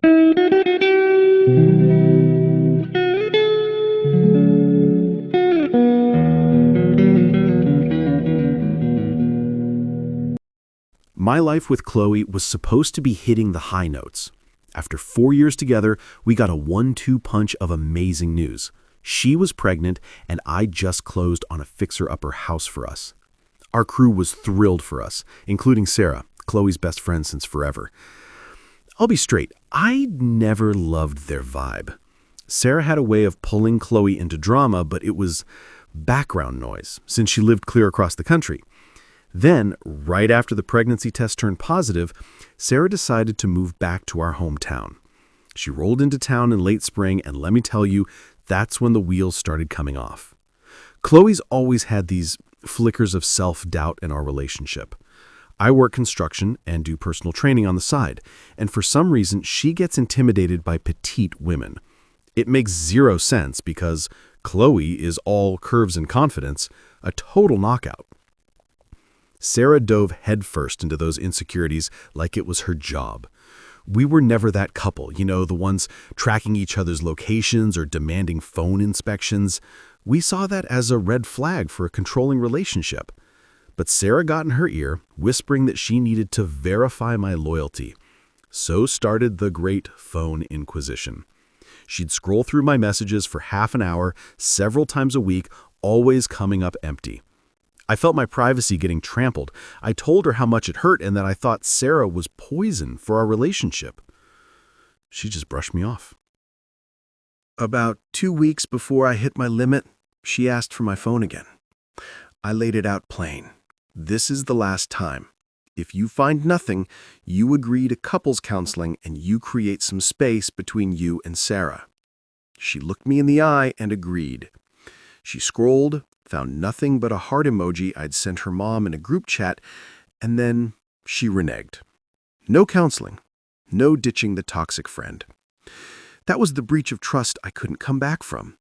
My life with Chloe was supposed to be hitting the high notes. After 4 years together, we got a 1-2 punch of amazing news. She was pregnant, and I just closed on a fixer-upper house for us. Our crew was thrilled for us, including Sarah, Chloe's best friend since forever. I'll be straight, I never loved their vibe. Sarah had a way of pulling Chloe into drama, but it was background noise, since she lived clear across the country. Then, right after the pregnancy test turned positive, Sarah decided to move back to our hometown. She rolled into town in late spring, and let me tell you, that's when the wheels started coming off. Chloe's always had these flickers of self-doubt in our relationship. I work construction and do personal training on the side, and for some reason, she gets intimidated by petite women. It makes zero sense because Chloe is all curves and confidence, a total knockout. Sarah dove headfirst into those insecurities like it was her job. We were never that couple, the ones tracking each other's locations or demanding phone inspections. We saw that as a red flag for a controlling relationship. But Sarah got in her ear, whispering that she needed to verify my loyalty. So started the great phone inquisition. She'd scroll through my messages for half an hour, several times a week, always coming up empty. I felt my privacy getting trampled. I told her how much it hurt and that I thought Sarah was poison for our relationship. She just brushed me off. About 2 weeks before I hit my limit, she asked for my phone again. I laid it out plain. This is the last time. If you find nothing, you agree to couples counseling and you create some space between you and Sarah. She looked me in the eye and agreed. She scrolled, found nothing but a heart emoji I'd sent her mom in a group chat, and then she reneged. No counseling, no ditching the toxic friend. That was the breach of trust I couldn't come back from.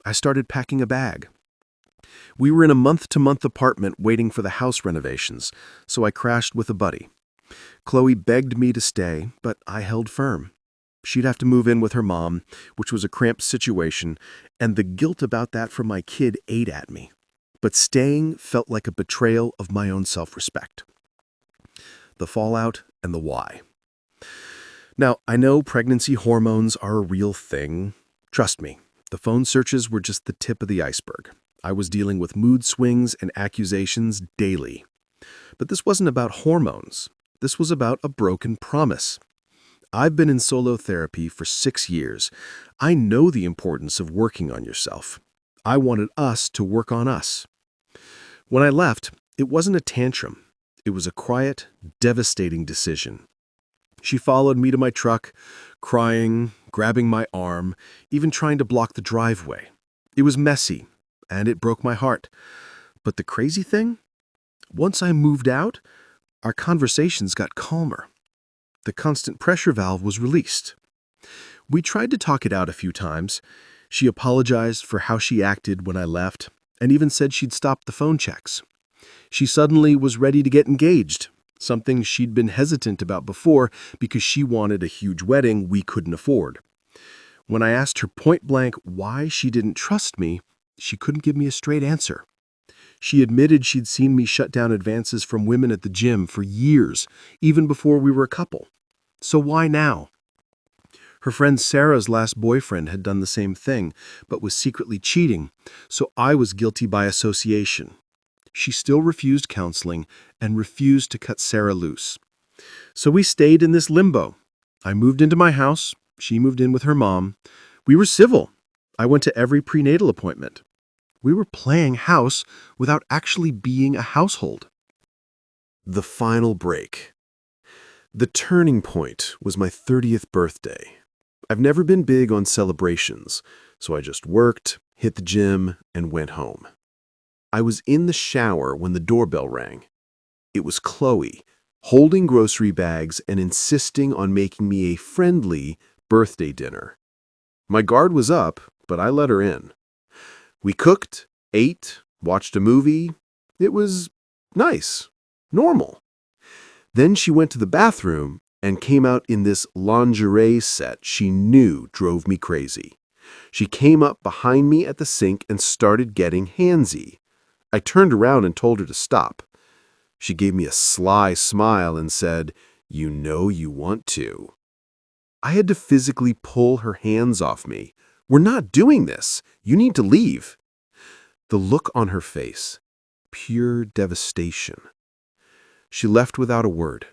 I started packing a bag. We were in a month-to-month apartment waiting for the house renovations, so I crashed with a buddy. Chloe begged me to stay, but I held firm. She'd have to move in with her mom, which was a cramped situation, and the guilt about that for my kid ate at me. But staying felt like a betrayal of my own self-respect. The fallout and the why. Now, I know pregnancy hormones are a real thing. Trust me, the phone searches were just the tip of the iceberg. I was dealing with mood swings and accusations daily. But this wasn't about hormones. This was about a broken promise. I've been in solo therapy for 6 years. I know the importance of working on yourself. I wanted us to work on us. When I left, it wasn't a tantrum. It was a quiet, devastating decision. She followed me to my truck, crying, grabbing my arm, even trying to block the driveway. It was messy, and it broke my heart. But the crazy thing? Once I moved out, our conversations got calmer. The constant pressure valve was released. We tried to talk it out a few times. She apologized for how she acted when I left, and even said she'd stopped the phone checks. She suddenly was ready to get engaged, something she'd been hesitant about before because she wanted a huge wedding we couldn't afford. When I asked her point-blank why she didn't trust me, she couldn't give me a straight answer. She admitted she'd seen me shut down advances from women at the gym for years, even before we were a couple. So why now? Her friend Sarah's last boyfriend had done the same thing, but was secretly cheating, so I was guilty by association. She still refused counseling and refused to cut Sarah loose. So we stayed in this limbo. I moved into my house. She moved in with her mom. We were civil. I went to every prenatal appointment. We were playing house without actually being a household. The final break. The turning point was my 30th birthday. I've never been big on celebrations, so I just worked, hit the gym, and went home. I was in the shower when the doorbell rang. It was Chloe, holding grocery bags and insisting on making me a friendly birthday dinner. My guard was up, but I let her in. We cooked, ate, watched a movie. It was nice, normal. Then she went to the bathroom and came out in this lingerie set she knew drove me crazy. She came up behind me at the sink and started getting handsy. I turned around and told her to stop. She gave me a sly smile and said, "You know you want to." I had to physically pull her hands off me. "We're not doing this. You need to leave." The look on her face, pure devastation. She left without a word.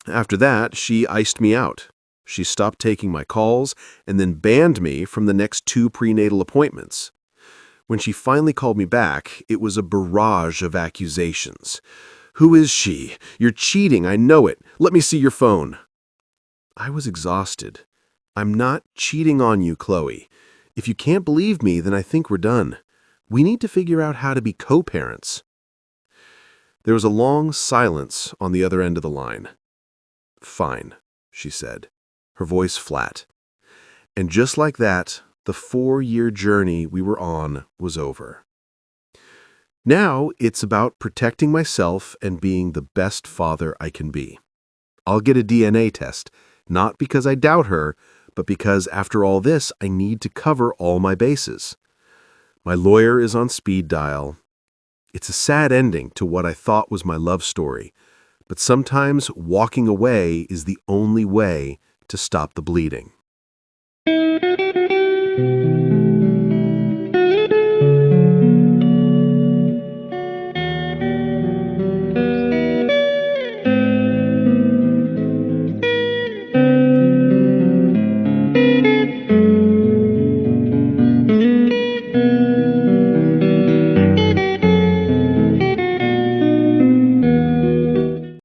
After that, she iced me out. She stopped taking my calls and then banned me from the next 2 prenatal appointments. When she finally called me back, it was a barrage of accusations. "Who is she? You're cheating, I know it. Let me see your phone." I was exhausted. "I'm not cheating on you, Chloe. If you can't believe me, then I think we're done. We need to figure out how to be co-parents." There was a long silence on the other end of the line. "Fine," she said, her voice flat. And just like that, the 4-year journey we were on was over. Now it's about protecting myself and being the best father I can be. I'll get a DNA test, not because I doubt her, but because after all this, I need to cover all my bases. My lawyer is on speed dial. It's a sad ending to what I thought was my love story, but sometimes walking away is the only way to stop the bleeding.